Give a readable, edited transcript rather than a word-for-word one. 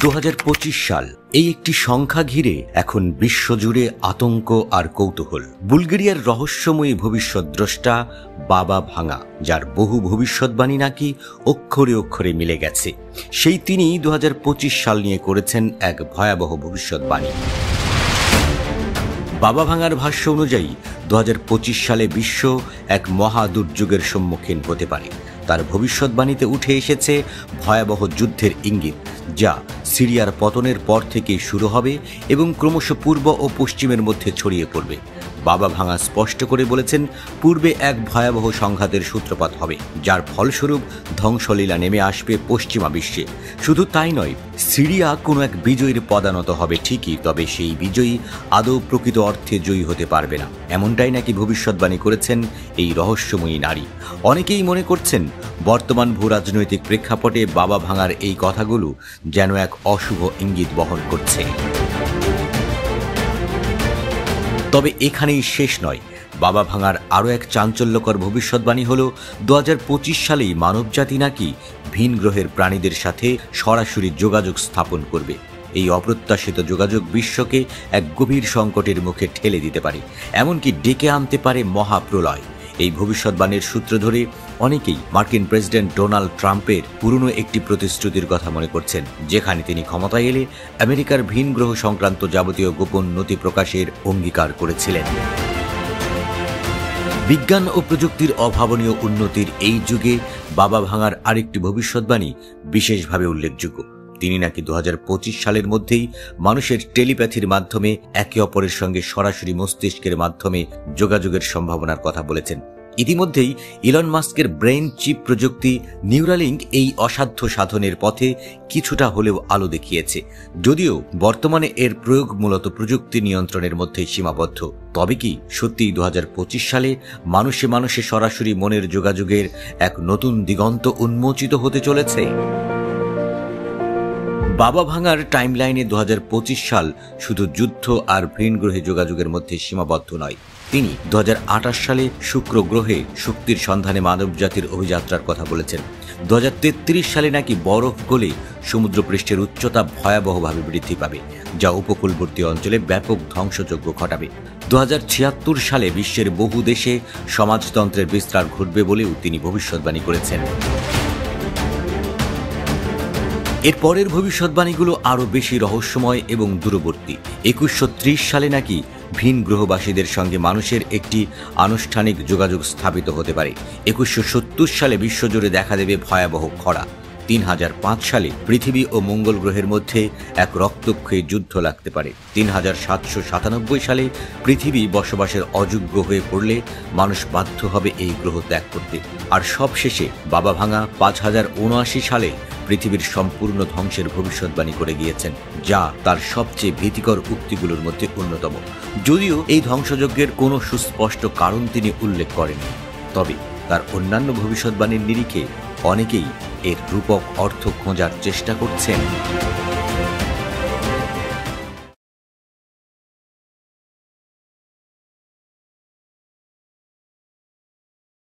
2025 সাল এই একটি সংখ্যা ঘিরে এখন বিশ্বজুড়ে আতঙ্ক আর কৌতূহল। বুলগেরিয়ার রহস্যময়ী ভবিষ্যৎ দ্রষ্টা বাবা ভাঙা, যার বহু ভবিষ্যৎবাণী নাকি অক্ষরে অক্ষরে মিলে গেছে, সেই তিনি 2025 সাল নিয়ে করেছেন এক ভয়াবহ ভবিষ্যৎবাণী। বাবা ভাঙার ভাষ্য অনুযায়ী 2025 সালে বিশ্ব এক মহা দুর্যোগের সম্মুখীন হতে পারে। তার ভবিষ্যৎবাণীতে উঠে এসেছে ভয়াবহ যুদ্ধের ইঙ্গিত, যা সিরিয়ার পতনের পর থেকেই শুরু হবে এবং ক্রমশ পূর্ব ও পশ্চিমের মধ্যে ছড়িয়ে পড়বে। বাবা ভাঙা স্পষ্ট করে বলেছেন, পূর্বে এক ভয়াবহ সংঘাতের সূত্রপাত হবে, যার ফলস্বরূপ ধ্বংসলীলা নেমে আসবে পশ্চিমা বিশ্বে। শুধু তাই নয়, সিরিয়া কোনো এক বিজয়ীর পদানত হবে ঠিকই, তবে সেই বিজয়ী আদৌ প্রকৃত অর্থে জয়ী হতে পারবে না। এমনটাই নাকি ভবিষ্যৎবাণী করেছেন এই রহস্যময়ী নারী। অনেকেই মনে করছেন, বর্তমান ভূরাজনৈতিক প্রেক্ষাপটে বাবা ভাঙার এই কথাগুলো যেন এক অশুভ ইঙ্গিত বহন করছে। তবে এখানেই শেষ নয়। বাবা ভাঙার আরও এক চাঞ্চল্যকর ভবিষ্যৎবাণী হল 2025 সালেই মানবজাতি নাকি ভিন গ্রহের প্রাণীদের সাথে সরাসরি যোগাযোগ স্থাপন করবে। এই অপ্রত্যাশিত যোগাযোগ বিশ্বকে এক গভীর সংকটের মুখে ঠেলে দিতে পারে, এমনকি ডেকে আনতে পারে মহাপ্রলয়। এই ভবিষ্যৎবাণীর সূত্র ধরে অনেকেই মার্কিন প্রেসিডেন্ট ডোনাল্ড ট্রাম্পের পুরনো একটি প্রতিশ্রুতির কথা মনে করছেন, যেখানে তিনি ক্ষমতায় এলে আমেরিকার ভিন গ্রহ সংক্রান্ত যাবতীয় গোপন নথি প্রকাশের অঙ্গীকার করেছিলেন। বিজ্ঞান ও প্রযুক্তির অভাবনীয় উন্নতির এই যুগে বাবা ভাঙার আরেকটি ভবিষ্যৎবাণী বিশেষভাবে উল্লেখযোগ্য। তিনি নাকি 2025 সালের মধ্যেই মানুষের টেলিপ্যাথির মাধ্যমে একে অপরের সঙ্গে সরাসরি মস্তিষ্কের মাধ্যমে যোগাযোগের সম্ভাবনার কথা বলেছেন। ইতিমধ্যেই ইলন মাস্কের ব্রেইন চিপ প্রযুক্তি নিউরালিঙ্ক এই অসাধ্য সাধনের পথে কিছুটা হলেও আলো দেখিয়েছে। যদিও বর্তমানে এর প্রয়োগ মূলত প্রযুক্তি নিয়ন্ত্রণের মধ্যে সীমাবদ্ধ। তবে কি সত্যিই 2025 সালে মানুষে মানুষে সরাসরি মনের যোগাযোগের এক নতুন দিগন্ত উন্মোচিত হতে চলেছে? বাবা ভাঙার টাইমলাইনে 2025 সাল শুধু যুদ্ধ আর ভিন গ্রহে যোগাযোগের মধ্যে সীমাবদ্ধ নয়। তিনি 2028 সালে শুক্র গ্রহে শক্তির সন্ধানে মানবজাতির অভিযাত্রার কথা বলেছেন। 2033 সালে নাকি বরফ গলে সমুদ্রপৃষ্ঠের উচ্চতা ভয়াবহভাবে বৃদ্ধি পাবে, যা উপকূলবর্তী অঞ্চলে ব্যাপক ধ্বংসযজ্ঞ ঘটাবে। 2076 সালে বিশ্বের বহু দেশে সমাজতন্ত্রের বিস্তার ঘটবে বলেও তিনি ভবিষ্যৎবাণী করেছেন। এর পরের ভবিষ্যৎবাণীগুলো আরও বেশি রহস্যময় এবং দূরবর্তী। 2130 সালে নাকি ভিন গ্রহবাসীদের সঙ্গে মানুষের একটি আনুষ্ঠানিক যোগাযোগ স্থাপিত হতে পারে। 2170 সালে বিশ্বজুড়ে দেখা দেবে ভয়াবহ খরা। 3005 সালে পৃথিবী ও মঙ্গল গ্রহের মধ্যে এক রক্তক্ষয়ী যুদ্ধ লাগতে পারে। 3797 সালে পৃথিবী বসবাসের অযোগ্য হয়ে পড়লে মানুষ বাধ্য হবে এই গ্রহ ত্যাগ করতে। আর সবশেষে বাবা ভাঙা 5079 সালে পৃথিবীর সম্পূর্ণ ধ্বংসের ভবিষ্যৎবাণী করে গিয়েছেন, যা তার সবচেয়ে ভীতিকর উক্তিগুলোর মধ্যে অন্যতম। যদিও এই ধ্বংসযজ্ঞের কোনো সুস্পষ্ট কারণ তিনি উল্লেখ করেননি, তবে তার অন্যান্য ভবিষ্যৎবাণীর নিরিখে অনেকেই এর রূপক অর্থ খোঁজার চেষ্টা করছেন।